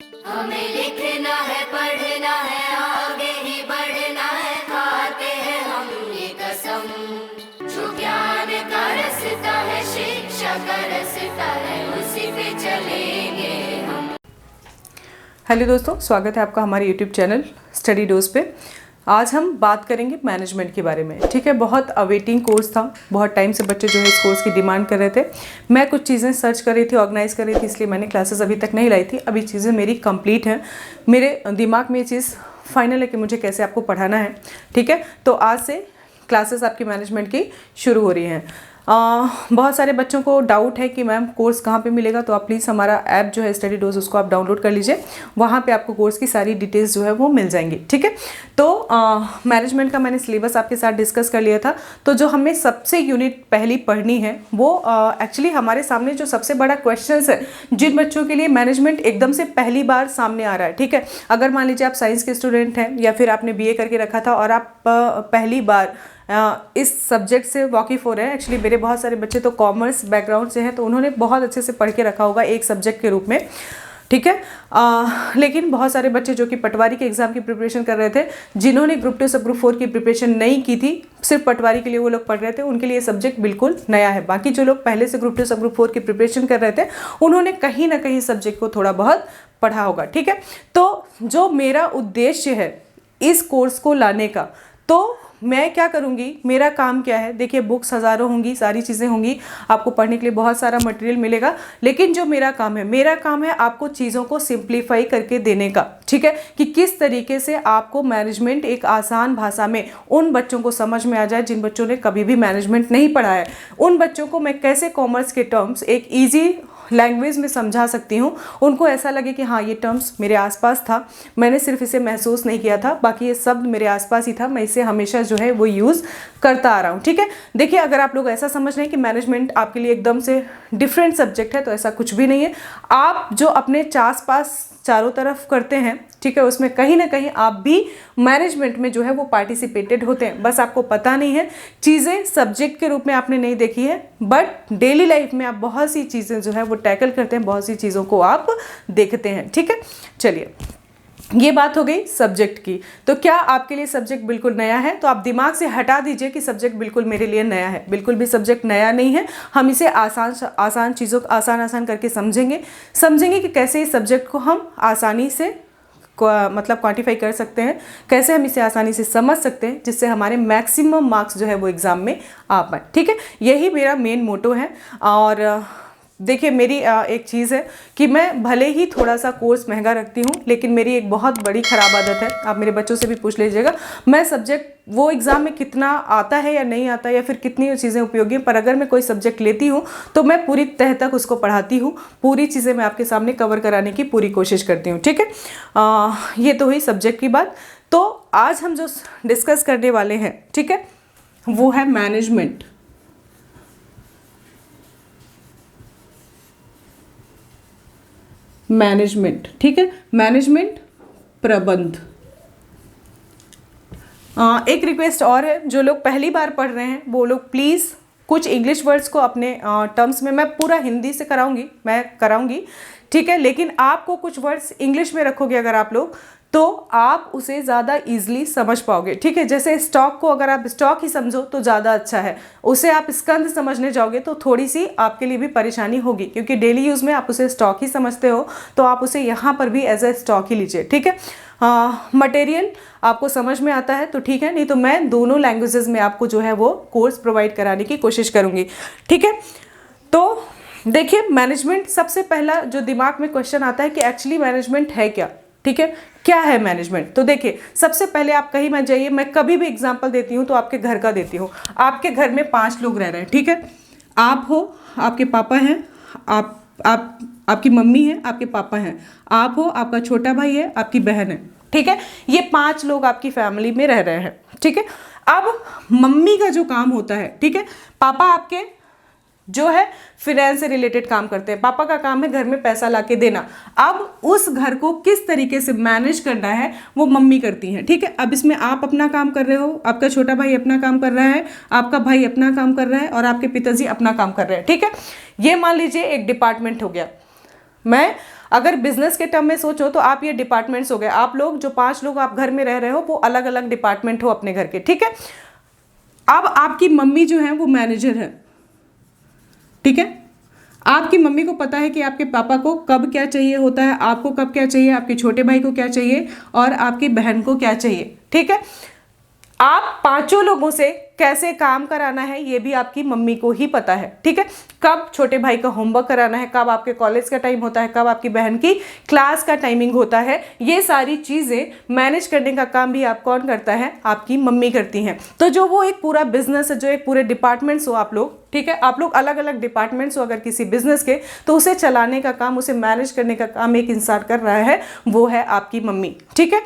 हमें लिखना है, पढ़ना है, आगे ही बढ़ना है, खाते हैं हम ये कसम। जो ज्ञान का रास्ता है, शिक्षा का रास्ता है, उसी पे चलेंगे हम। हेलो दोस्तों, स्वागत है आपका हमारे यूट्यूब चैनल स्टडी डोज पे। आज हम बात करेंगे मैनेजमेंट के बारे में। ठीक है, बहुत अवेटिंग कोर्स था, बहुत टाइम से बच्चे जो है इस कोर्स की डिमांड कर रहे थे। मैं कुछ चीज़ें सर्च कर रही थी, ऑर्गेनाइज कर रही थी, इसलिए मैंने क्लासेस अभी तक नहीं लाई थी। अभी चीज़ें मेरी कंप्लीट हैं, मेरे दिमाग में ये चीज़ फाइनल है कि मुझे कैसे आपको पढ़ाना है। ठीक है, तो आज से क्लासेस आपकी मैनेजमेंट की शुरू हो रही हैं। बहुत सारे बच्चों को डाउट है कि मैम कोर्स कहाँ पे मिलेगा, तो आप प्लीज़ हमारा ऐप जो है स्टडी डोज, उसको आप डाउनलोड कर लीजिए। वहाँ पे आपको कोर्स की सारी डिटेल्स जो है वो मिल जाएंगी। ठीक है, तो मैनेजमेंट का मैंने सिलेबस आपके साथ डिस्कस कर लिया था। तो जो हमें सबसे यूनिट पहली पढ़नी है वो एक्चुअली हमारे सामने जो सबसे बड़ा क्वेश्चन है, जिन बच्चों के लिए मैनेजमेंट एकदम से पहली बार सामने आ रहा है। ठीक है, अगर मान लीजिए आप साइंस के स्टूडेंट हैं या फिर आपने बीए करके रखा था और आप पहली बार इस सब्जेक्ट से वाकिफ़ हो रहे हैं। एक्चुअली मेरे बहुत सारे बच्चे तो कॉमर्स बैकग्राउंड से हैं, तो उन्होंने बहुत अच्छे से पढ़ के रखा होगा एक सब्जेक्ट के रूप में। ठीक है, लेकिन बहुत सारे बच्चे जो कि पटवारी के एग्ज़ाम की प्रिपरेशन कर रहे थे, जिन्होंने ग्रुप 2 सब ग्रुप 4 की प्रिपरेशन नहीं की थी, सिर्फ पटवारी के लिए वो लोग पढ़ रहे थे, उनके लिए सब्जेक्ट बिल्कुल नया है। बाकी जो लोग पहले से ग्रुप 2 सब ग्रुप 4 की प्रिपरेशन कर रहे थे, उन्होंने कहीं ना कहीं सब्जेक्ट को थोड़ा बहुत पढ़ा होगा। ठीक है, तो जो मेरा उद्देश्य है इस कोर्स को लाने का, तो मैं क्या करूँगी, मेरा काम क्या है। देखिए, बुक्स हज़ारों होंगी, सारी चीज़ें होंगी, आपको पढ़ने के लिए बहुत सारा मटेरियल मिलेगा, लेकिन जो मेरा काम है आपको चीज़ों को सिंप्लीफाई करके देने का। ठीक है, कि किस तरीके से आपको मैनेजमेंट एक आसान भाषा में उन बच्चों को समझ में आ जाए जिन बच्चों ने कभी भी मैनेजमेंट नहीं पढ़ा है। उन बच्चों को मैं कैसे कॉमर्स के टर्म्स एक ईजी लैंग्वेज में समझा सकती हूँ, उनको ऐसा लगे कि हाँ, ये टर्म्स मेरे आसपास था, मैंने सिर्फ इसे महसूस नहीं किया था, बाकी ये शब्द मेरे आसपास ही था, मैं इसे हमेशा जो है वो यूज़ करता आ रहा हूँ। ठीक है, देखिए, अगर आप लोग ऐसा समझ रहे हैं कि मैनेजमेंट आपके लिए एकदम से डिफरेंट सब्जेक्ट है, तो ऐसा कुछ भी नहीं है। आप जो अपने आसपास चारों तरफ करते हैं, ठीक है, उसमें कहीं ना कहीं आप भी मैनेजमेंट में जो है वो पार्टिसिपेटेड होते हैं, बस आपको पता नहीं है। चीज़ें सब्जेक्ट के रूप में आपने नहीं देखी है, बट डेली लाइफ में आप बहुत सी चीज़ें जो है वो टैकल करते हैं, बहुत सी चीज़ों को आप देखते हैं। ठीक है, चलिए, ये बात हो गई सब्जेक्ट की। तो क्या आपके लिए सब्जेक्ट बिल्कुल नया है? तो आप दिमाग से हटा दीजिए कि सब्जेक्ट बिल्कुल मेरे लिए नया है। बिल्कुल भी सब्जेक्ट नया नहीं है। हम इसे आसान चीज़ों को आसान करके समझेंगे कि कैसे इस सब्जेक्ट को हम आसानी से मतलब क्वांटिफाई कर सकते हैं, कैसे हम इसे आसानी से समझ सकते हैं, जिससे हमारे मैक्सिमम मार्क्स जो है वो एग्ज़ाम में आ पाए। ठीक है, यही मेरा मेन मोटो है। और देखिए, मेरी एक चीज़ है कि मैं भले ही थोड़ा सा कोर्स महंगा रखती हूँ, लेकिन मेरी एक बहुत बड़ी ख़राब आदत है, आप मेरे बच्चों से भी पूछ लीजिएगा, मैं सब्जेक्ट वो एग्ज़ाम में कितना आता है या नहीं आता, या फिर कितनी चीज़ें उपयोगी हैं, पर अगर मैं कोई सब्जेक्ट लेती हूँ तो मैं पूरी तह तक उसको पढ़ाती हूँ, पूरी चीज़ें मैं आपके सामने कवर कराने की पूरी कोशिश करती हूँ। ठीक है, ये तो हुई सब्जेक्ट की बात। तो आज हम जो डिस्कस करने वाले हैं, ठीक है, वो है मैनेजमेंट। ठीक है, मैनेजमेंट प्रबंध। एक रिक्वेस्ट और है, जो लोग पहली बार पढ़ रहे हैं वो लोग प्लीज़ कुछ इंग्लिश वर्ड्स को अपने टर्म्स में, मैं पूरा हिंदी से कराऊंगी, ठीक है, लेकिन आपको कुछ वर्ड्स इंग्लिश में रखोगे अगर आप लोग, तो आप उसे ज़्यादा ईजिली समझ पाओगे। ठीक है, जैसे स्टॉक को अगर आप स्टॉक ही समझो तो ज़्यादा अच्छा है, उसे आप स्कंद समझने जाओगे तो थोड़ी सी आपके लिए भी परेशानी होगी, क्योंकि डेली यूज़ में आप उसे स्टॉक ही समझते हो, तो आप उसे यहाँ पर भी एज ए स्टॉक ही लीजिए। ठीक है, मटेरियल आपको समझ में आता है तो ठीक है, नहीं तो मैं दोनों लैंग्वेजेस में आपको जो है वो कोर्स प्रोवाइड कराने की कोशिश करूँगी। ठीक है, तो देखिए, मैनेजमेंट, सबसे पहला जो दिमाग में क्वेश्चन आता है कि एक्चुअली मैनेजमेंट है क्या। ठीक है, क्या है मैनेजमेंट? तो देखिए, सबसे पहले आप कहीं मत जाइए, मैं कभी भी एग्जांपल देती हूँ तो आपके घर का देती हूँ। आपके घर में 5 लोग रह रहे हैं, ठीक है, आप हो, आपके पापा हैं, आपकी मम्मी है, आपके पापा हैं, आप हो, आपका छोटा भाई है, आपकी बहन है। ठीक है, ये 5 लोग आपकी फैमिली में रह रहे हैं। ठीक है, अब मम्मी का जो काम होता है, ठीक है, पापा आपके जो है फिनेंस से रिलेटेड काम करते हैं, पापा का काम है घर में पैसा लाके देना। अब उस घर को किस तरीके से मैनेज करना है वो मम्मी करती हैं। ठीक है, अब इसमें आप अपना काम कर रहे हो, आपका छोटा भाई अपना काम कर रहा है, आपका भाई अपना काम कर रहा है, और आपके पिताजी अपना काम कर रहे हैं। ठीक है, ये मान लीजिए एक डिपार्टमेंट हो गया। मैं अगर बिजनेस के टर्म में सोचो तो आप ये डिपार्टमेंट्स हो गए, आप लोग जो 5 लोग आप घर में रह रहे हो वो अलग अलग डिपार्टमेंट हो अपने घर के, ठीक है। अब आपकी मम्मी जो है वो मैनेजर है, ठीक है। आपकी मम्मी को पता है कि आपके पापा को कब क्या चाहिए होता है, आपको कब क्या चाहिए, आपके छोटे भाई को क्या चाहिए और आपकी बहन को क्या चाहिए, ठीक है। आप 5 लोगों से कैसे काम कराना है ये भी आपकी मम्मी को ही पता है, ठीक है। कब छोटे भाई का होमवर्क कराना है, कब आपके कॉलेज का टाइम होता है, कब आपकी बहन की क्लास का टाइमिंग होता है, ये सारी चीज़ें मैनेज करने का काम भी आप कौन करता है, आपकी मम्मी करती हैं। तो जो वो एक पूरा बिजनेस है, जो एक पूरे डिपार्टमेंट्स हो आप लोग, ठीक है, आप लोग अलग अलग डिपार्टमेंट्स हो अगर किसी बिजनेस के, तो उसे चलाने का काम, उसे मैनेज करने का काम एक इंसान कर रहा है, वो है आपकी मम्मी, ठीक है।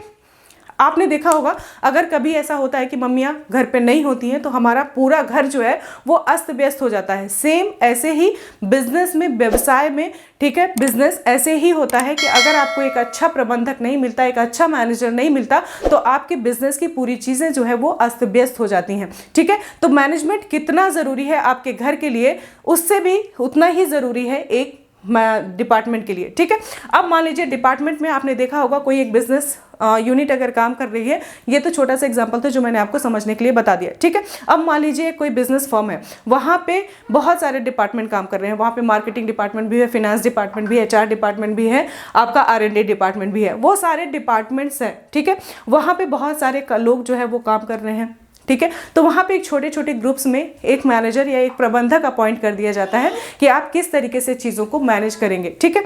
आपने देखा होगा अगर कभी ऐसा होता है कि मम्मियाँ घर पे नहीं होती हैं तो हमारा पूरा घर जो है वो अस्त व्यस्त हो जाता है। सेम ऐसे ही बिजनेस में, व्यवसाय में, ठीक है, बिजनेस ऐसे ही होता है कि अगर आपको एक अच्छा प्रबंधक नहीं मिलता, एक अच्छा मैनेजर नहीं मिलता, तो आपके बिजनेस की पूरी चीज़ें जो है वो अस्त व्यस्त हो जाती हैं, ठीक है। तो मैनेजमेंट कितना ज़रूरी है आपके घर के लिए, उससे भी उतना ही ज़रूरी है एक डिपार्टमेंट के लिए, ठीक है। अब मान लीजिए डिपार्टमेंट में आपने देखा होगा कोई एक बिजनेस यूनिट अगर काम कर रही है, ये तो छोटा सा एग्जांपल था जो मैंने आपको समझने के लिए बता दिया, ठीक है। अब मान लीजिए कोई बिजनेस फर्म है, वहाँ पे बहुत सारे डिपार्टमेंट काम कर रहे हैं, वहाँ पे मार्केटिंग डिपार्टमेंट भी है, फिनेंस डिपार्टमेंट भी है, HR डिपार्टमेंट भी है, आपका R&D डिपार्टमेंट भी है, वो सारे डिपार्टमेंट्स हैं, ठीक है। वहाँ पे बहुत सारे लोग जो है वो काम कर रहे हैं, ठीक है। तो वहाँ पे एक छोटे छोटे ग्रुप्स में एक मैनेजर या एक प्रबंधक अपॉइंट कर दिया जाता है कि आप किस तरीके से चीज़ों को मैनेज करेंगे, ठीक है।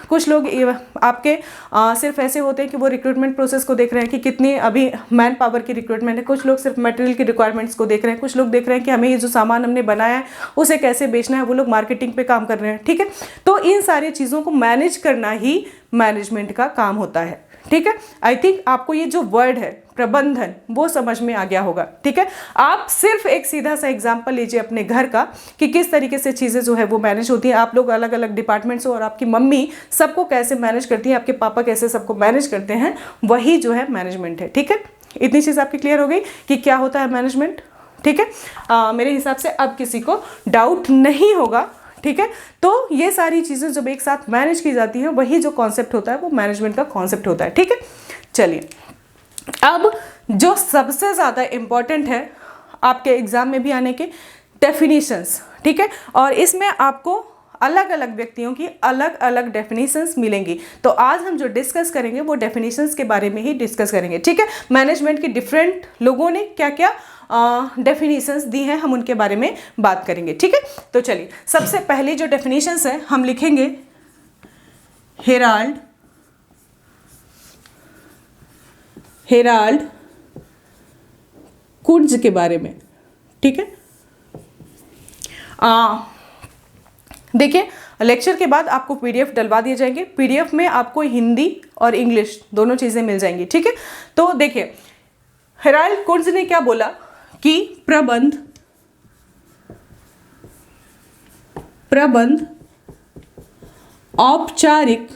कुछ लोग आपके सिर्फ ऐसे होते हैं कि वो रिक्रूटमेंट प्रोसेस को देख रहे हैं कि कितनी अभी मैन पावर की रिक्रूटमेंट है, कुछ लोग सिर्फ मटेरियल की रिक्वायरमेंट्स को देख रहे हैं, कुछ लोग देख रहे हैं कि हमें ये जो सामान हमने बनाया है उसे कैसे बेचना है, वो लोग मार्केटिंग पे काम कर रहे हैं, ठीक है। तो इन सारी चीज़ों को मैनेज करना ही मैनेजमेंट का काम होता है, ठीक है। आई थिंक आपको ये जो वर्ड है प्रबंधन वो समझ में आ गया होगा, ठीक है। आप सिर्फ एक सीधा सा एग्जांपल लीजिए अपने घर का कि किस तरीके से चीज़ें जो है वो मैनेज होती हैं, आप लोग अलग अलग डिपार्टमेंट्स हो और आपकी मम्मी सबको कैसे मैनेज करती है, आपके पापा कैसे सबको मैनेज करते हैं, वही जो है मैनेजमेंट है, ठीक है। इतनी चीज़ आपकी क्लियर हो गई कि क्या होता है मैनेजमेंट, ठीक है। मेरे हिसाब से अब किसी को डाउट नहीं होगा, ठीक है। तो ये सारी चीज़ें जब एक साथ मैनेज की जाती हैं वही जो कॉन्सेप्ट होता है वो मैनेजमेंट का कॉन्सेप्ट होता है, ठीक है। चलिए अब जो सबसे ज़्यादा इम्पॉर्टेंट है आपके एग्ज़ाम में भी आने के डेफिनेशंस, ठीक है। और इसमें आपको अलग अलग व्यक्तियों की अलग अलग डेफिनेशंस मिलेंगी। तो आज हम जो डिस्कस करेंगे वो डेफिनेशंस के बारे में ही डिस्कस करेंगे, ठीक है। मैनेजमेंट के डिफरेंट लोगों ने क्या क्या डेफिनेशंस दी हैं हम उनके बारे में बात करेंगे, ठीक है। तो चलिए सबसे पहली जो डेफिनेशंस है हम लिखेंगे हेराल्ड कुड्ज के बारे में, ठीक है। देखिए लेक्चर के बाद आपको PDF डलवा दिए जाएंगे, PDF में आपको हिंदी और इंग्लिश दोनों चीज़ें मिल जाएंगी, ठीक है। तो देखिए हेराल्ड कुड्ज ने क्या बोला कि प्रबंध औपचारिक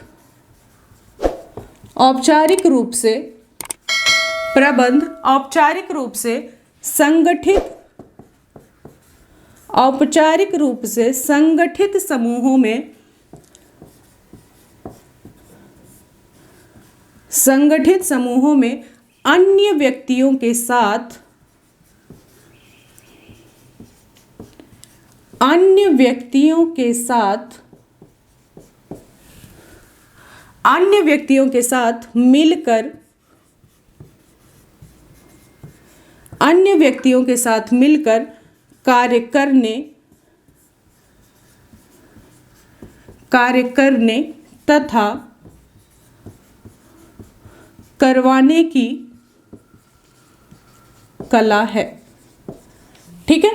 रूप से संगठित समूहों में अन्य व्यक्तियों के साथ मिलकर कार्य करने तथा करवाने की कला है, ठीक है।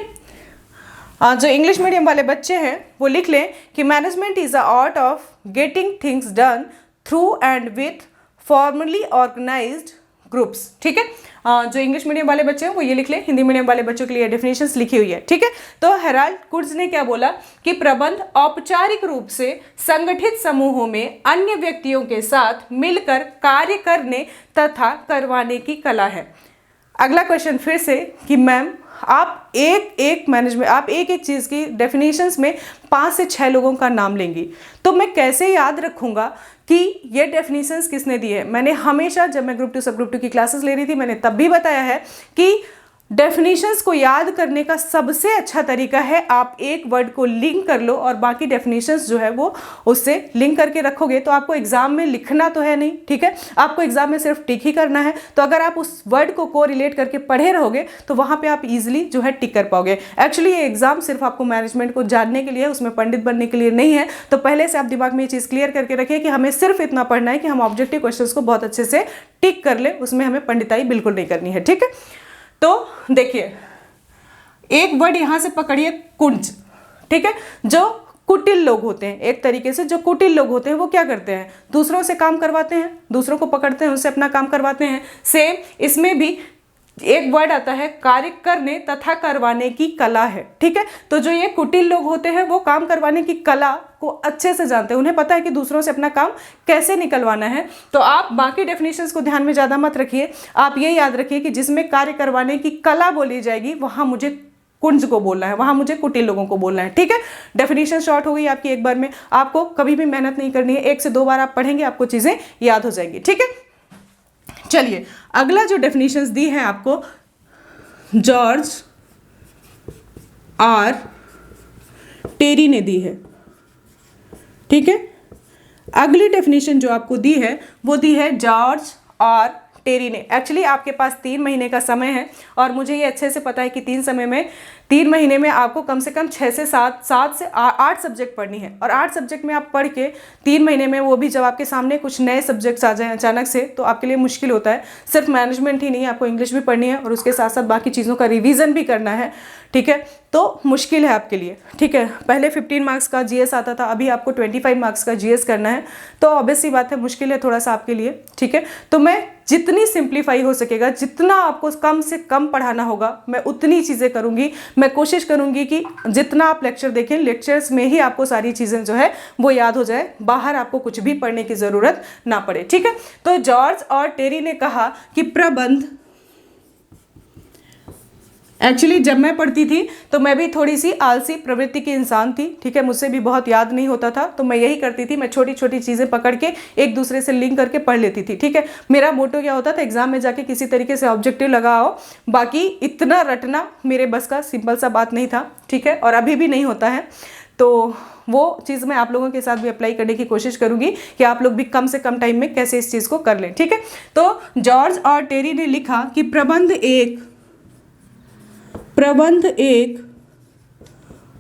जो इंग्लिश मीडियम वाले बच्चे हैं वो लिख लें कि management is the art of getting things done through and with formally organised groups, ठीक है। जो इंग्लिश मीडियम वाले बच्चे हैं वो ये लिख लें, हिंदी मीडियम वाले बच्चों के लिए डेफिनेशंस लिखी हुई है, ठीक है। तो हेराल्ड कुड्ज ने क्या बोला कि प्रबंध औपचारिक रूप से संगठित समूहों में अन्य व्यक्तियों के साथ मिलकर कार्य करने तथा करवाने की कला है। अगला क्वेश्चन फिर से कि मैम आप एक एक चीज़ की डेफिनेशंस में 5 से 6 लोगों का नाम लेंगी, तो मैं कैसे याद रखूंगा कि ये डेफिनेशंस किसने दी है। मैंने हमेशा जब मैं ग्रुप 2 सब ग्रुप 2 की क्लासेस ले रही थी, मैंने तब भी बताया है कि डेफिनेशंस को याद करने का सबसे अच्छा तरीका है आप एक वर्ड को लिंक कर लो और बाकी डेफिनेशंस जो है वो उससे लिंक करके रखोगे, तो आपको एग्जाम में लिखना तो है नहीं, ठीक है, आपको एग्जाम में सिर्फ टिक ही करना है। तो अगर आप उस वर्ड को कोरिलेट करके पढ़े रहोगे तो वहाँ पे आप इजीली जो है टिक कर पाओगे। एक्चुअली ये एग्जाम सिर्फ आपको मैनेजमेंट को जानने के लिए, उसमें पंडित बनने के लिए नहीं है। तो पहले से आप दिमाग में ये चीज़ क्लियर करके रखिए कि हमें सिर्फ इतना पढ़ना है कि हम ऑब्जेक्टिव क्वेश्चन को बहुत अच्छे से टिक कर ले, उसमें हमें पंडिताई बिल्कुल नहीं करनी है, ठीक है। तो देखिए, एक वर्ड यहां से पकड़िए, कुंज, ठीक है। जो कुटिल लोग होते हैं, एक तरीके से जो कुटिल लोग होते हैं वो क्या करते हैं, दूसरों से काम करवाते हैं, दूसरों को पकड़ते हैं, उससे अपना काम करवाते हैं। सेम इसमें भी एक वर्ड आता है, कार्य करने तथा करवाने की कला है, ठीक है। तो जो ये कुटिल लोग होते हैं वो काम करवाने की कला को अच्छे से जानते हैं, उन्हें पता है कि दूसरों से अपना काम कैसे निकलवाना है। तो आप बाकी डेफिनेशंस को ध्यान में ज़्यादा मत रखिए, आप ये याद रखिए कि जिसमें कार्य करवाने की कला बोली जाएगी वहाँ मुझे कुंज को बोलना है, वहाँ मुझे कुटिल लोगों को बोलना है, ठीक है। डेफिनेशन शॉर्ट हो गई आपकी एक बार में, आपको कभी भी मेहनत नहीं करनी है, 1 से 2 बार आप पढ़ेंगे आपको चीज़ें याद हो जाएंगी, ठीक है। चलिए अगला जो डेफिनेशंस दी है आपको, जॉर्ज आर टेरी ने दी है, ठीक है। अगली डेफिनेशन जो आपको दी है वो दी है जॉर्ज आर टेरी ने। एक्चुअली आपके पास 3 महीने का समय है और मुझे ये अच्छे से पता है कि 3 महीने में आपको कम से कम 6 से 7 से 8 सब्जेक्ट पढ़नी है। और 8 सब्जेक्ट में आप पढ़ के 3 महीने में, वो भी जब आपके सामने कुछ नए सब्जेक्ट्स आ जाएं अचानक से, तो आपके लिए मुश्किल होता है। सिर्फ मैनेजमेंट ही नहीं, आपको इंग्लिश भी पढ़नी है और उसके साथ साथ बाकी चीज़ों का रिवीजन भी करना है, ठीक है। तो मुश्किल है आपके लिए, ठीक है। पहले 15 मार्क्स का जीएस आता था, अभी आपको 25 मार्क्स का जीएस करना है, तो ऑब्वियसली बात है मुश्किल है थोड़ा सा आपके लिए, ठीक है। तो मैं जितनी सिंप्लीफाई हो सकेगा, जितना आपको कम से कम पढ़ाना होगा, मैं उतनी चीज़ें करूँगी। मैं कोशिश करूँगी कि जितना आप लेक्चर देखें, लेक्चर्स में ही आपको सारी चीज़ें जो है वो याद हो जाए, बाहर आपको कुछ भी पढ़ने की ज़रूरत ना पड़े, ठीक है। तो जॉर्ज और टेरी ने कहा कि प्रबंध, एक्चुअली जब मैं पढ़ती थी तो मैं भी थोड़ी सी आलसी प्रवृत्ति की इंसान थी, ठीक है। मुझसे भी बहुत याद नहीं होता था, तो मैं यही करती थी, मैं छोटी छोटी चीज़ें पकड़ के एक दूसरे से लिंक करके पढ़ लेती थी, ठीक है। मेरा मोटो क्या होता था, एग्जाम में जाके किसी तरीके से ऑब्जेक्टिव लगाओ, बाकी इतना रटना मेरे बस का सिंपल सा बात नहीं था, ठीक है। और अभी भी नहीं होता है। तो वो चीज़ मैं आप लोगों के साथ भी अप्लाई करने की कोशिश करूंगी कि आप लोग भी कम से कम टाइम में कैसे इस चीज़ को कर लें, ठीक है। तो जॉर्ज और टेरी ने लिखा कि प्रबंध एक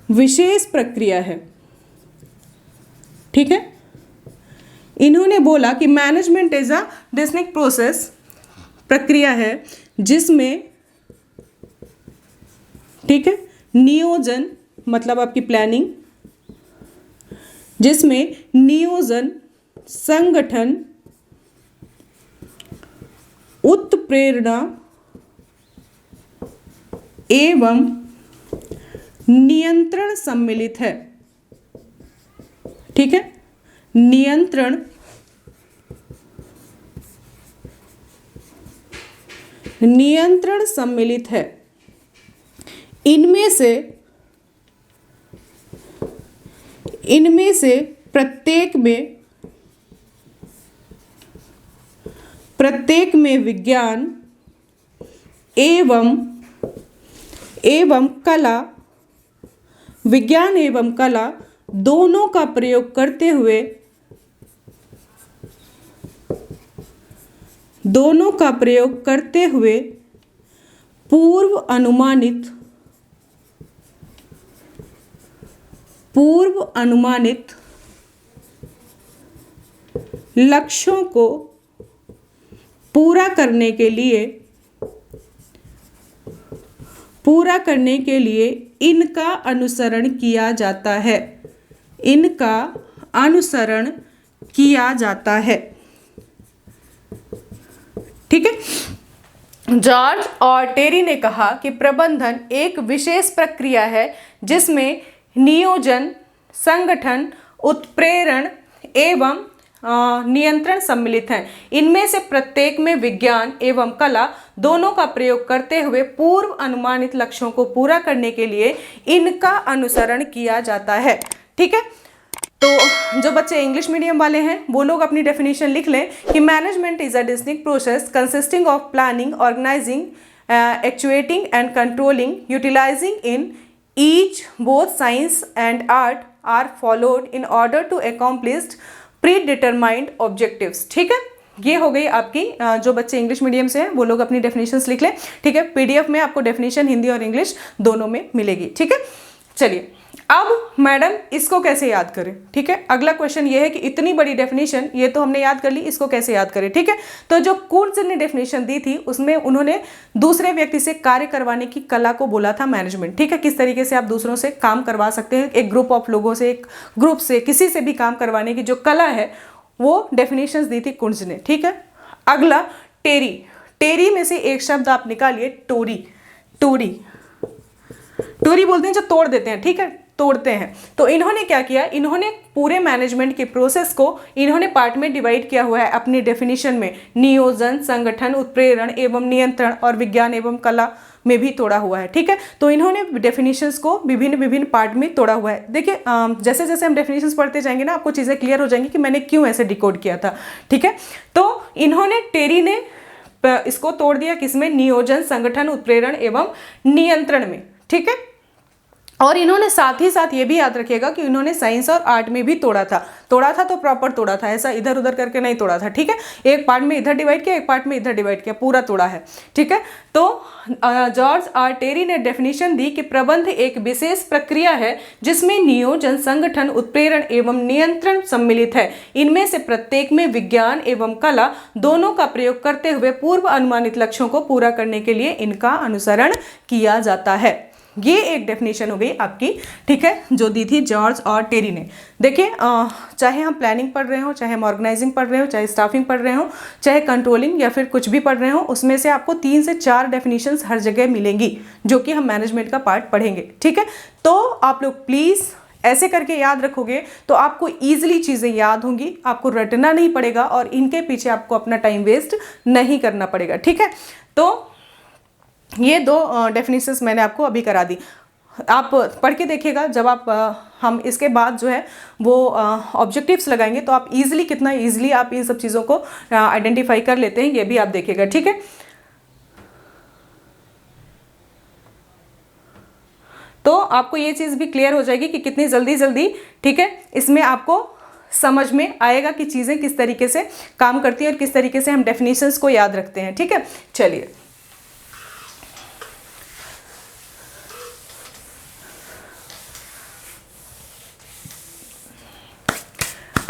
विशेष प्रक्रिया है, ठीक है। इन्होंने बोला कि management is a distinct process, प्रक्रिया है जिसमें, ठीक है, नियोजन मतलब आपकी प्लानिंग, जिसमें नियोजन, संगठन, उत्प्रेरणा एवं नियंत्रण सम्मिलित है, ठीक है। नियंत्रण सम्मिलित है। इनमें से प्रत्येक में विज्ञान एवं कला दोनों का प्रयोग करते हुए पूर्व अनुमानित लक्ष्यों को पूरा करने के लिए इनका अनुसरण किया जाता है, ठीक है। जॉर्ज और टेरी ने कहा कि प्रबंधन एक विशेष प्रक्रिया है जिसमें नियोजन, संगठन, उत्प्रेरण एवं नियंत्रण सम्मिलित हैं। इनमें से प्रत्येक में विज्ञान एवं कला दोनों का प्रयोग करते हुए पूर्व अनुमानित लक्ष्यों को पूरा करने के लिए इनका अनुसरण किया जाता है। ठीक है, तो जो बच्चे इंग्लिश मीडियम वाले हैं वो लोग अपनी डेफिनेशन लिख लें कि management is a distinct process consisting of planning, organising, actuating and controlling, utilising in each both science and art are followed in order to accomplish predetermined objectives. ठीक है, ये हो गई आपकी जो बच्चे इंग्लिश मीडियम से हैं वो लोग अपनी डेफिनेशंस लिख लें। ठीक है, पीडीएफ में आपको डेफिनेशन हिंदी और इंग्लिश दोनों में मिलेगी। ठीक है, चलिए अब मैडम इसको कैसे याद करें। ठीक है, अगला क्वेश्चन ये है कि इतनी बड़ी डेफिनेशन ये तो हमने याद कर ली, इसको कैसे याद करें। ठीक है, तो जो कुर्ज़ ने डेफिनेशन दी थी उसमें उन्होंने दूसरे व्यक्ति से कार्य करवाने की कला को बोला था मैनेजमेंट। ठीक है, किस तरीके से आप दूसरों से काम करवा सकते हैं, एक ग्रुप ऑफ लोगों से, एक ग्रुप से, किसी से भी काम करवाने की जो कला है वो डेफिनेशंस दी थी कुर्ज़ ने। ठीक है, अगला टेरी, टेरी में से एक शब्द आप निकालिए, टोरी। टोरी, टोरी बोलते हैं जो तोड़ देते हैं। ठीक है, तोड़ते हैं। तो इन्होंने क्या किया, इन्होंने पूरे मैनेजमेंट के प्रोसेस को इन्होंने पार्ट में डिवाइड किया हुआ है अपनी डेफिनेशन में। नियोजन, संगठन, उत्प्रेरण एवं नियंत्रण और विज्ञान एवं कला में भी तोड़ा हुआ है। ठीक है, तो इन्होंने डेफिनेशंस को विभिन्न विभिन्न पार्ट में तोड़ा हुआ है। देखिए जैसे जैसे हम डेफिनेशंस पढ़ते जाएंगे ना आपको चीज़ें क्लियर हो जाएंगी कि मैंने क्यों ऐसे डिकोड किया था। ठीक है, तो इन्होंने टेरी ने इसको तोड़ दिया किसमें, नियोजन, संगठन, उत्प्रेरण एवं नियंत्रण में। ठीक है, और इन्होंने साथ ही साथ ये भी याद रखिएगा कि इन्होंने साइंस और आर्ट में भी तोड़ा था तो प्रॉपर तोड़ा था, ऐसा इधर उधर करके नहीं तोड़ा था। ठीक है, एक पार्ट में इधर डिवाइड किया, एक पार्ट में इधर डिवाइड किया, पूरा तोड़ा है। ठीक है, तो जॉर्ज आर टेरी ने डेफिनेशन दी कि प्रबंध एक विशेष प्रक्रिया है जिसमें नियोजन, संगठन, उत्प्रेरण एवं नियंत्रण सम्मिलित है। इनमें से प्रत्येक में विज्ञान एवं कला दोनों का प्रयोग करते हुए पूर्व अनुमानित लक्ष्यों को पूरा करने के लिए इनका अनुसरण किया जाता है। ये एक डेफिनेशन हो गई आपकी। ठीक है, जो दी थी जॉर्ज और टेरी ने। देखिए चाहे हम प्लानिंग पढ़ रहे हो, चाहे हम ऑर्गेनाइजिंग पढ़ रहे हो, चाहे स्टाफिंग पढ़ रहे हो, चाहे कंट्रोलिंग या फिर कुछ भी पढ़ रहे हो, उसमें से आपको 3 से 4 डेफिनेशंस हर जगह मिलेंगी जो कि हम मैनेजमेंट का पार्ट पढ़ेंगे। ठीक है, तो आप लोग प्लीज़ ऐसे करके याद रखोगे तो आपको ईजिली चीज़ें याद होंगी, आपको रटना नहीं पड़ेगा और इनके पीछे आपको अपना टाइम वेस्ट नहीं करना पड़ेगा। ठीक है, तो ये 2 डेफिनेशंस मैंने आपको अभी करा दी, आप पढ़ के देखिएगा। जब आप हम इसके बाद जो है वो ऑब्जेक्टिव्स लगाएंगे तो आप इजीली, कितना इजीली आप इन सब चीज़ों को आइडेंटिफाई कर लेते हैं, ये भी आप देखिएगा। ठीक है, तो आपको ये चीज़ भी क्लियर हो जाएगी कि कितनी जल्दी ठीक है इसमें आपको समझ में आएगा कि चीज़ें किस तरीके से काम करती हैं और किस तरीके से हम डेफिनेशंस को याद रखते हैं। ठीक है, चलिए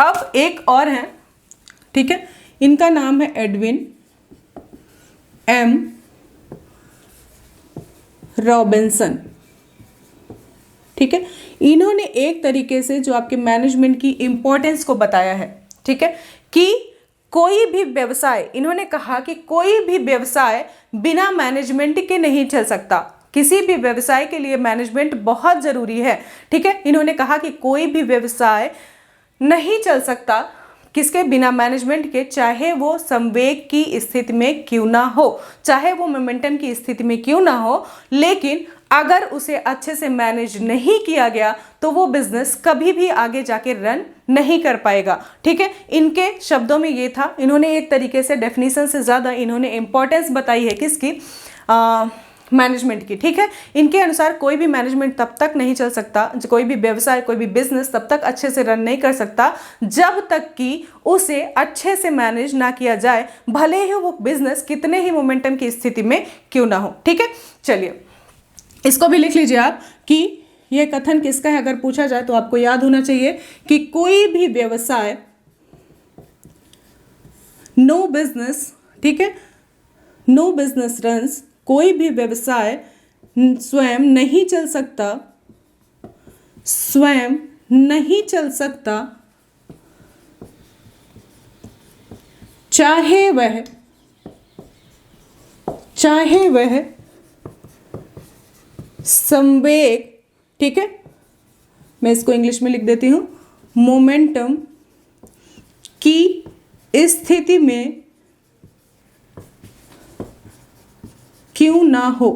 अब एक और है। ठीक है, इनका नाम है एडविन एम रॉबिन्सन। ठीक है, इन्होंने एक तरीके से जो आपके मैनेजमेंट की इंपॉर्टेंस को बताया है। ठीक है, कि कोई भी व्यवसाय, इन्होंने कहा कि कोई भी व्यवसाय बिना मैनेजमेंट के नहीं चल सकता, किसी भी व्यवसाय के लिए मैनेजमेंट बहुत ज़रूरी है। ठीक है, इन्होंने कहा कि कोई भी व्यवसाय नहीं चल सकता किसके बिना, मैनेजमेंट के, चाहे वो संवेग की स्थिति में क्यों ना हो, चाहे वो मोमेंटम की स्थिति में क्यों ना हो, लेकिन अगर उसे अच्छे से मैनेज नहीं किया गया तो वो बिजनेस कभी भी आगे जाके रन नहीं कर पाएगा। ठीक है, इनके शब्दों में ये था, इन्होंने एक तरीके से डेफिनेशन से ज़्यादा इन्होंने इंपॉर्टेंस बताई है किसकी, मैनेजमेंट की। ठीक है, इनके अनुसार कोई भी मैनेजमेंट तब तक नहीं चल सकता, कोई भी व्यवसाय, कोई भी बिजनेस तब तक अच्छे से रन नहीं कर सकता जब तक कि उसे अच्छे से मैनेज ना किया जाए, भले ही वो बिजनेस कितने ही मोमेंटम की स्थिति में क्यों ना हो। ठीक है, चलिए इसको भी लिख लीजिए आप कि यह कथन किसका है, अगर पूछा जाए तो आपको याद होना चाहिए कि कोई भी व्यवसाय, नो बिजनेस, ठीक है, नो बिजनेस रन्स, कोई भी व्यवसाय स्वयं नहीं चल सकता, स्वयं नहीं चल सकता, चाहे वह संवेग, ठीक है, मैं इसको इंग्लिश में लिख देती हूं, मोमेंटम की स्थिति में क्यों ना हो।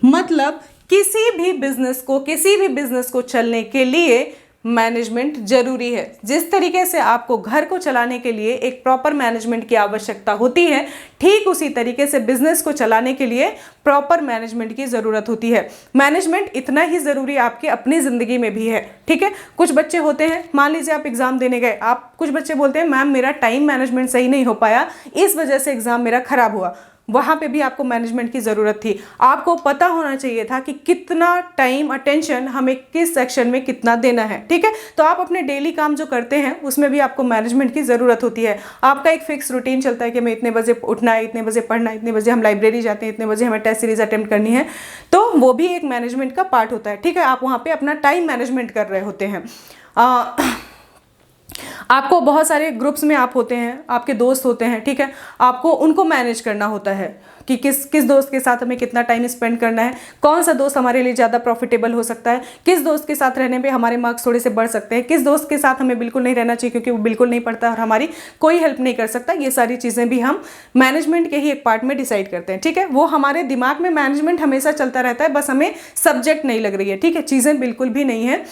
मतलब किसी भी बिजनेस को चलने के लिए मैनेजमेंट जरूरी है। जिस तरीके से आपको घर को चलाने के लिए एक प्रॉपर मैनेजमेंट की आवश्यकता होती है, ठीक उसी तरीके से बिजनेस को चलाने के लिए प्रॉपर मैनेजमेंट की ज़रूरत होती है। मैनेजमेंट इतना ही ज़रूरी आपकी अपनी ज़िंदगी में भी है, ठीक है। कुछ बच्चे होते हैं, मान लीजिए आप एग्ज़ाम देने गए, कुछ बच्चे बोलते हैं मैम मेरा टाइम मैनेजमेंट सही नहीं हो पाया, इस वजह से एग्ज़ाम मेरा खराब हुआ। वहाँ पे भी आपको मैनेजमेंट की ज़रूरत थी। आपको पता होना चाहिए था कि कितना टाइम अटेंशन हमें किस सेक्शन में कितना देना है, ठीक है। तो आप अपने डेली काम जो करते हैं उसमें भी आपको मैनेजमेंट की ज़रूरत होती है। आपका एक फिक्स रूटीन चलता है कि हमें इतने बजे उठना है, इतने बजे पढ़ना है, इतने बजे हम लाइब्रेरी जाते हैं, इतने बजे हमें टेस्ट सीरीज अटेम्प्ट करनी है, तो वो भी एक मैनेजमेंट का पार्ट होता है, ठीक है। आप वहाँ पर अपना टाइम मैनेजमेंट कर रहे होते हैं। आपको बहुत सारे ग्रुप्स में आप होते हैं, आपके दोस्त होते हैं, ठीक है। आपको उनको मैनेज करना होता है कि किस दोस्त के साथ हमें कितना टाइम स्पेंड करना है, कौन सा दोस्त हमारे लिए ज़्यादा प्रॉफिटेबल हो सकता है, किस दोस्त के साथ रहने पे हमारे मार्क्स थोड़े से बढ़ सकते हैं, किस दोस्त के साथ हमें बिल्कुल नहीं रहना चाहिए क्योंकि वो बिल्कुल नहीं पढ़ता और हमारी कोई हेल्प नहीं कर सकता। ये सारी चीज़ें भी हम मैनेजमेंट के ही एक पार्ट में डिसाइड करते हैं, ठीक है। वो हमारे दिमाग में मैनेजमेंट हमेशा चलता रहता है, बस हमें सब्जेक्ट नहीं लग रही है, ठीक है। चीज़ें बिल्कुल भी नहीं है,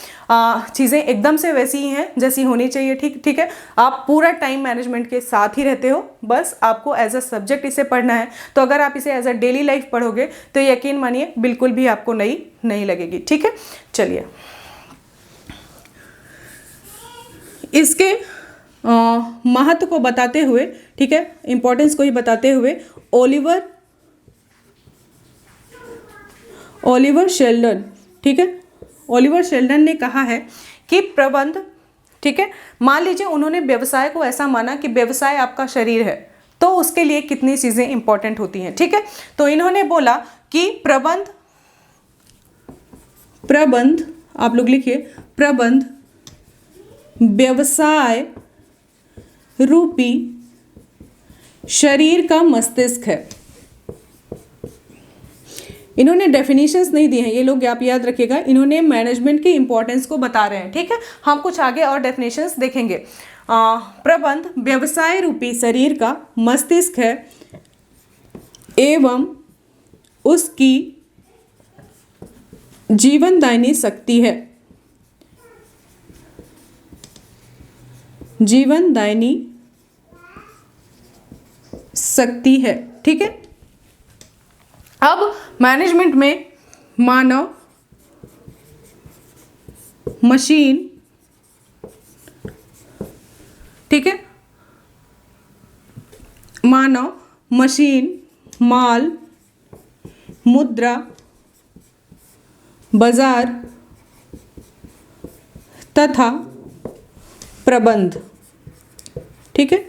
चीज़ें एकदम से वैसी ही हैं जैसी होनी चाहिए, ठीक है। आप पूरा टाइम मैनेजमेंट के साथ ही रहते हो, बस आपको एज अ सब्जेक्ट इसे पढ़ना है। तो अगर आप इसे एज अ डेली लाइफ पढ़ोगे तो यकीन मानिए बिल्कुल भी आपको नई नहीं लगेगी, ठीक है। चलिए, इसके महत्व को बताते हुए, ठीक है, इंपॉर्टेंस को ही बताते हुए ओलिवर शेल्डन, ठीक है, ओलिवर शेल्डन ने कहा है कि प्रबंध, ठीक है, मान लीजिए उन्होंने व्यवसाय को ऐसा माना कि व्यवसाय आपका शरीर है, तो उसके लिए कितनी चीज़ें इंपॉर्टेंट होती हैं, ठीक है। तो इन्होंने बोला कि प्रबंध आप लोग लिखिए, प्रबंध व्यवसाय रूपी शरीर का मस्तिष्क है। इन्होंने डेफिनेशंस नहीं दी हैं, ये लोग आप याद रखिएगा, इन्होंने मैनेजमेंट की इंपॉर्टेंस को बता रहे हैं, ठीक है। हम कुछ आगे और डेफिनेशंस देखेंगे। प्रबंध व्यवसाय रूपी शरीर का मस्तिष्क है एवं उसकी जीवनदायिनी शक्ति है। जीवनदायिनी शक्ति है, ठीक है। अब मैनेजमेंट में मानव, मशीन, ठीक है, मानव, मशीन, माल, मुद्रा, बाजार तथा प्रबंध, ठीक है,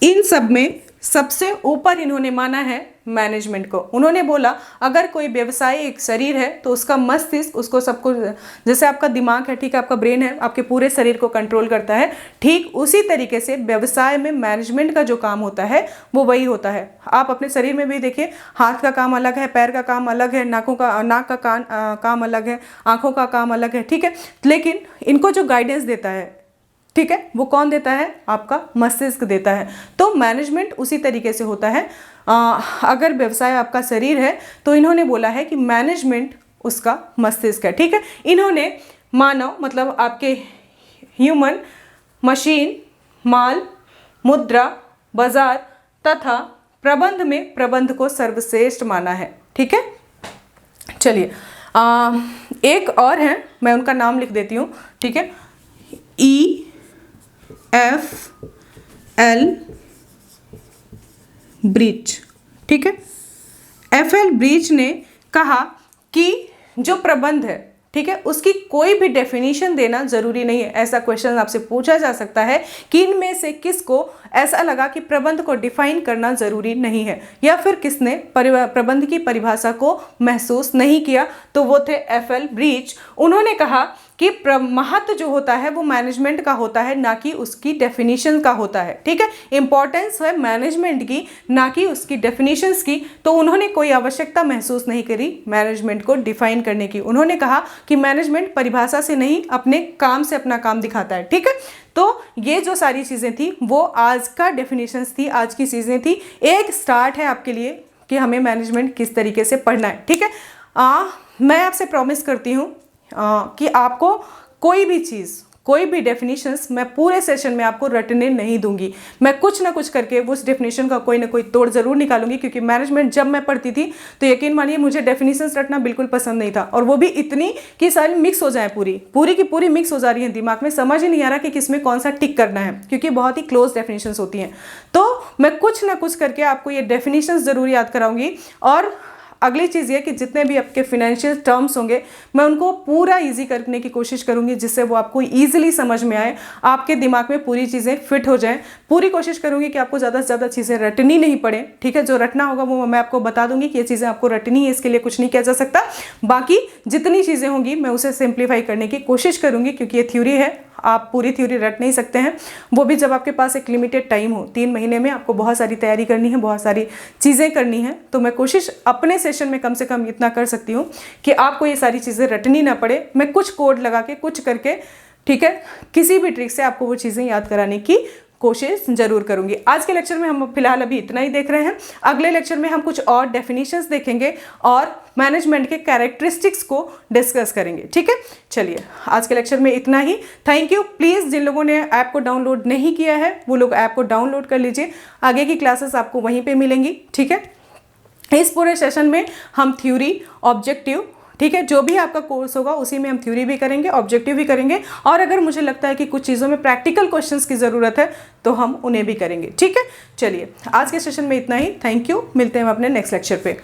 इन सब में सबसे ऊपर इन्होंने माना है मैनेजमेंट को। उन्होंने बोला अगर कोई व्यवसाय एक शरीर है तो उसका मस्तिष्क उसको सबको, जैसे आपका दिमाग है, ठीक है, आपका ब्रेन है, आपके पूरे शरीर को कंट्रोल करता है, ठीक उसी तरीके से व्यवसाय में मैनेजमेंट का जो काम होता है वो वही होता है। आप अपने शरीर में भी देखिए, हाथ का काम अलग है, पैर का काम अलग है, नाक का काम अलग है, आँखों का काम अलग है, ठीक है, लेकिन इनको जो गाइडेंस देता है, ठीक है, वो कौन देता है? आपका मस्तिष्क देता है। तो मैनेजमेंट उसी तरीके से होता है। अगर व्यवसाय आपका शरीर है तो इन्होंने बोला है कि मैनेजमेंट उसका मस्तिष्क है, ठीक है। इन्होंने मानव मतलब आपके ह्यूमन, मशीन, माल, मुद्रा, बाजार तथा प्रबंध में प्रबंध को सर्वश्रेष्ठ माना है, ठीक है। चलिए, एक और है, मैं उनका नाम लिख देती हूँ, ठीक है। EFL ब्रीच, ठीक है। FL ब्रीच ने कहा कि जो प्रबंध है, ठीक है, उसकी कोई भी डेफिनेशन देना जरूरी नहीं है। ऐसा क्वेश्चन आपसे पूछा जा सकता है कि इनमें से किसको ऐसा लगा कि प्रबंध को डिफाइन करना जरूरी नहीं है, या फिर किसने प्रबंध की परिभाषा को महसूस नहीं किया, तो वो थे FL ब्रीच। उन्होंने कहा कि महत्व जो होता है वो मैनेजमेंट का होता है, ना कि उसकी डेफिनेशन का होता है। ठीक है, इंपॉर्टेंस है मैनेजमेंट की, ना कि उसकी डेफिनेशंस की। तो उन्होंने कोई आवश्यकता महसूस नहीं करी मैनेजमेंट को डिफाइन करने की। उन्होंने कहा कि मैनेजमेंट परिभाषा से नहीं, अपने काम से अपना काम दिखाता है। ठीक है, तो ये जो सारी चीज़ें थी वो आज का डेफिनेशंस थी, आज की चीज़ें थी। एक स्टार्ट है आपके लिए कि हमें मैनेजमेंट किस तरीके से पढ़ना है। ठीक है, मैं आपसे प्रॉमिस करती हूँ कि आपको कोई भी चीज़, कोई भी डेफिनेशंस मैं पूरे सेशन में आपको रटने नहीं दूंगी। मैं कुछ ना कुछ करके उस डेफिनेशन का कोई ना कोई तोड़ ज़रूर निकालूंगी, क्योंकि मैनेजमेंट जब मैं पढ़ती थी तो यकीन मानिए मुझे डेफिनेशंस रटना बिल्कुल पसंद नहीं था, और वो भी इतनी कि सारी मिक्स हो जाए, पूरी की पूरी मिक्स हो जा रही है दिमाग में, समझ ही नहीं आ रहा कि किसमें कौन सा टिक करना है, क्योंकि बहुत ही क्लोज डेफिनेशंस होती हैं। तो मैं कुछ ना कुछ करके आपको ये डेफिनेशंस ज़रूर याद कराऊंगी। और अगली चीज़ ये कि जितने भी आपके फिनेंशियल टर्म्स होंगे मैं उनको पूरा इजी करने की कोशिश करूंगी, जिससे वो आपको इजीली समझ में आए, आपके दिमाग में पूरी चीज़ें फिट हो जाएं। पूरी कोशिश करूंगी कि आपको ज़्यादा से ज़्यादा चीज़ें रटनी नहीं पड़े। ठीक है, जो रटना होगा वो मैं आपको बता दूंगी कि ये चीज़ें आपको रटनी है, इसके लिए कुछ नहीं किया जा सकता। बाकी जितनी चीज़ें होंगी मैं उसे सिंप्लीफाई करने की कोशिश करूंगी, क्योंकि ये थ्योरी है, आप पूरी थ्योरी रट नहीं सकते हैं, वो भी जब आपके पास एक लिमिटेड टाइम हो। 3 महीने में आपको बहुत सारी तैयारी करनी है, बहुत सारी चीज़ें करनी है। तो मैं कोशिश अपने सेशन में कम से कम इतना कर सकती हूँ कि आपको ये सारी चीज़ें रटनी ना पड़े। मैं कुछ कोड लगा के, कुछ करके, ठीक है, किसी भी ट्रिक से आपको वो चीज़ें याद कराने की कोशिश जरूर करूंगी। आज के लेक्चर में हम फिलहाल अभी इतना ही देख रहे हैं। अगले लेक्चर में हम कुछ और डेफिनेशंस देखेंगे और मैनेजमेंट के कैरेक्टरिस्टिक्स को डिस्कस करेंगे। ठीक है, चलिए आज के लेक्चर में इतना ही। Thank you. प्लीज़ जिन लोगों ने ऐप को डाउनलोड नहीं किया है वो लोग ऐप को डाउनलोड कर लीजिए, आगे की क्लासेस आपको वहीं पर मिलेंगी। ठीक है, इस पूरे सेशन में हम थ्योरी, ऑब्जेक्टिव, ठीक है, जो भी आपका कोर्स होगा उसी में हम थ्योरी भी करेंगे, ऑब्जेक्टिव भी करेंगे, और अगर मुझे लगता है कि कुछ चीज़ों में प्रैक्टिकल क्वेश्चंस की ज़रूरत है तो हम उन्हें भी करेंगे। ठीक है, चलिए आज के सेशन में इतना ही। थैंक यू, मिलते हैं हम अपने नेक्स्ट लेक्चर पे।